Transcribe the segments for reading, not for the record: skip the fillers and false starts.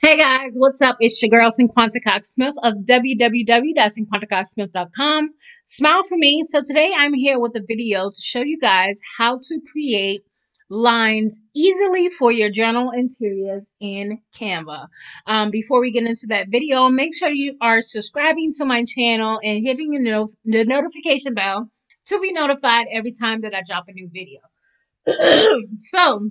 Hey guys, what's up? It's your girl Cinquanta Cox-Smith of www.cinquantacoxsmith.com. Smile for me. So today I'm here with a video to show you guys how to create lines easily for your journal interiors in Canva. Before we get into that video, make sure you are subscribing to my channel and hitting the notification bell to be notified every time that I drop a new video. So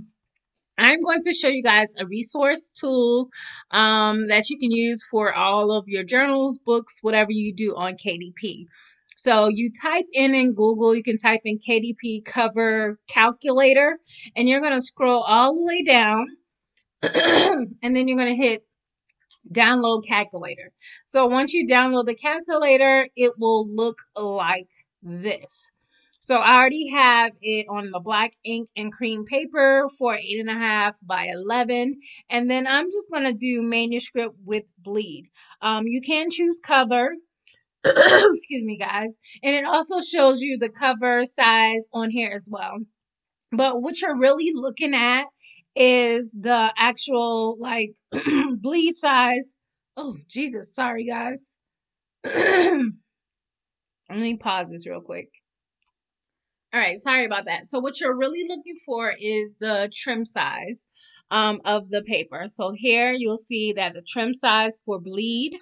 I'm going to show you guys a resource tool that you can use for all of your journals, books, whatever you do on KDP. So you type in Google, you can type in KDP Cover Calculator, and you're going to scroll all the way down, and then you're going to hit download calculator. So once you download the calculator, it will look like this. So I already have it on the black ink and cream paper for 8.5 by 11. And then I'm just going to do manuscript with bleed. You can choose cover. Excuse me, guys. And it also shows you the cover size on here as well. But what you're really looking at is the actual like bleed size. Oh, Jesus. Sorry, guys. Let me pause this real quick. All right, sorry about that. So what you're really looking for is the trim size of the paper. So here you'll see that the trim size for bleed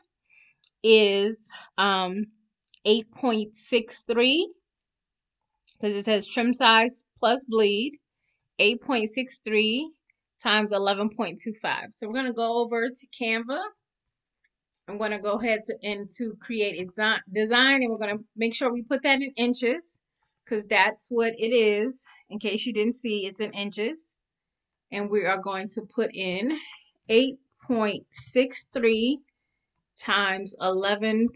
is 8.63 because it says trim size plus bleed, 8.63 times 11.25. So we're going to go over to Canva. I'm going to go ahead to create design, and we're going to make sure we put that in inches because that's what it is. In case you didn't see, it's in inches. And we are going to put in 8.63 times 11.25.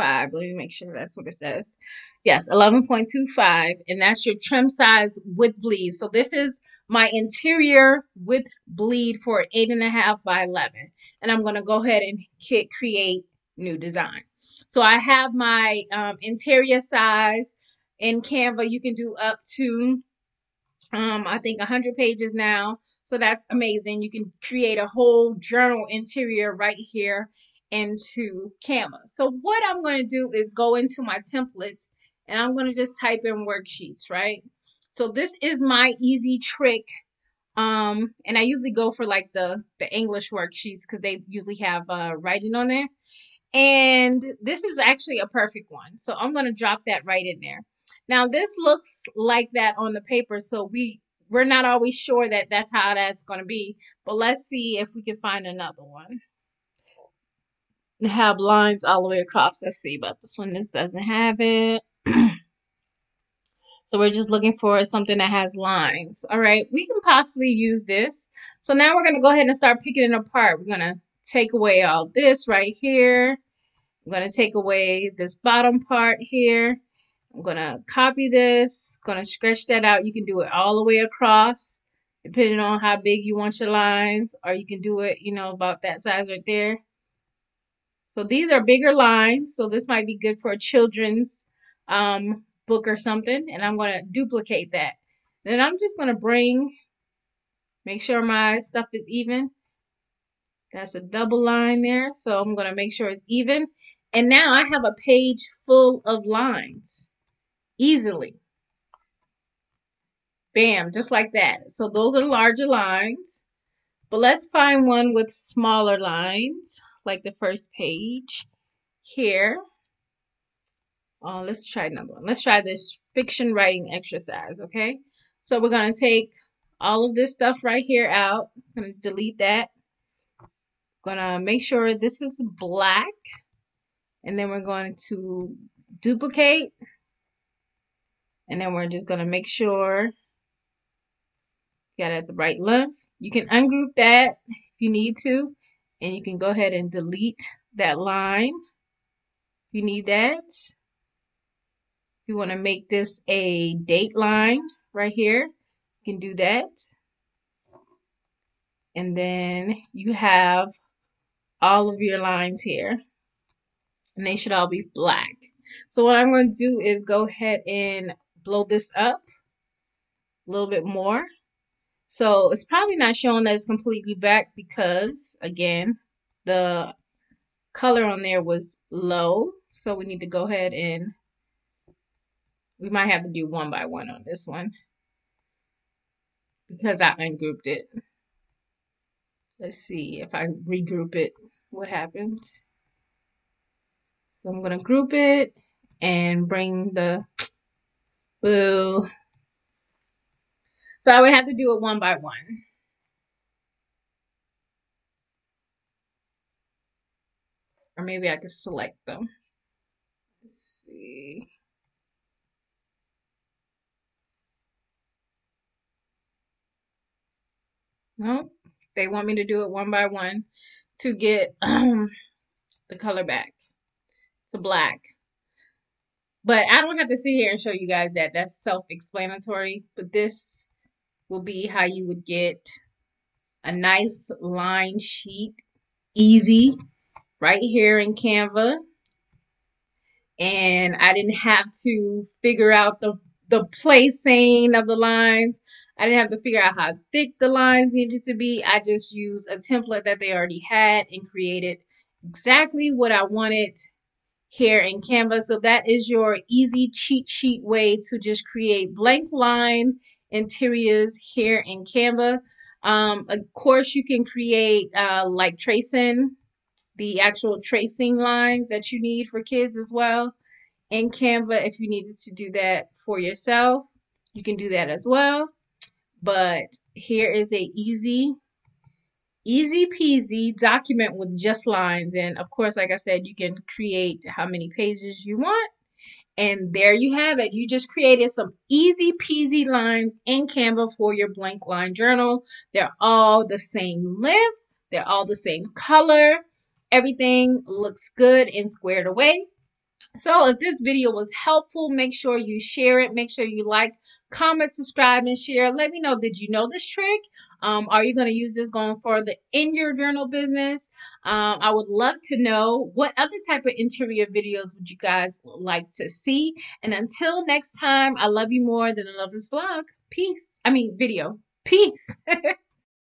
Let me make sure that's what it says. Yes, 11.25, and that's your trim size with bleed. So this is my interior with bleed for 8.5 by 11. And I'm going to go ahead and hit create new design. So I have my interior size in Canva. You can do up to, I think 100 pages now. So that's amazing. You can create a whole journal interior right here into Canva. So what I'm going to do is go into my templates and I'm going to just type in worksheets, right? So this is my easy trick. And I usually go for like the English worksheets because they usually have writing on there. And this is actually a perfect one. So I'm going to drop that right in there. Now this looks like that on the paper. So we're not always sure that that's how that's going to be. But let's see if we can find another one. Have lines all the way across. Let's see about this one. This doesn't have it. So we're just looking for something that has lines. All right, we can possibly use this. So now we're going to go ahead and start picking it apart. We're going to take away all this right here. I'm going to take away this bottom part here. I'm going to copy this, going to stretch that out. You can do it all the way across, depending on how big you want your lines, or you can do it, about that size right there. So these are bigger lines, so this might be good for a children's book or something, and I'm going to duplicate that. Then I'm just going to make sure my stuff is even. That's a double line there, so I'm going to make sure it's even. And now I have a page full of lines, easily. Bam, just like that. So those are larger lines, but let's find one with smaller lines, like the first page here. Let's try another one. Let's try this fiction writing exercise, okay? So we're going to take all of this stuff right here out. I'm going to delete that. Going to make sure this is black. And then we're going to duplicate. And then we're just going to make sure you got it at the right length. You can ungroup that if you need to. And you can go ahead and delete that line if you need that. You want to make this a date line right here, you can do that. And then you have all of your lines here, and they should all be black. So what I'm going to do is go ahead and blow this up a little bit more. So it's probably not showing that it's completely black because, again, the color on there was low. So we need to go ahead and we might have to do one by one on this one because I ungrouped it. Let's see if I regroup it, what happens. So I'm going to group it and bring the boo. So I would have to do it one by one. Or maybe I could select them. Let's see. No, they want me to do it one by one to get the color back to black. But I don't have to sit here and show you guys that. That's self-explanatory. But this will be how you would get a nice line sheet, easy, right here in Canva. And I didn't have to figure out the placing of the lines. I didn't have to figure out how thick the lines needed to be. I just used a template that they already had and created exactly what I wanted here in Canva. So that is your easy cheat sheet way to just create blank line interiors here in Canva. Of course, you can create like tracing, the actual tracing lines that you need for kids as well in Canva. If you needed to do that for yourself, you can do that as well. But here is a easy peasy document with just lines. And of course, like I said, you can create how many pages you want. And there you have it. You just created some easy peasy lines in Canva for your blank line journal. They're all the same length. They're all the same color. Everything looks good and squared away. So if this video was helpful, make sure you share it. Make sure you like, comment, subscribe, and share. Let me know, did you know this trick? Are you going to use this going further in your journal business? I would love to know what other type of interior videos would you guys like to see. And until next time, I love you more than I love this vlog. Peace. I mean, video. Peace.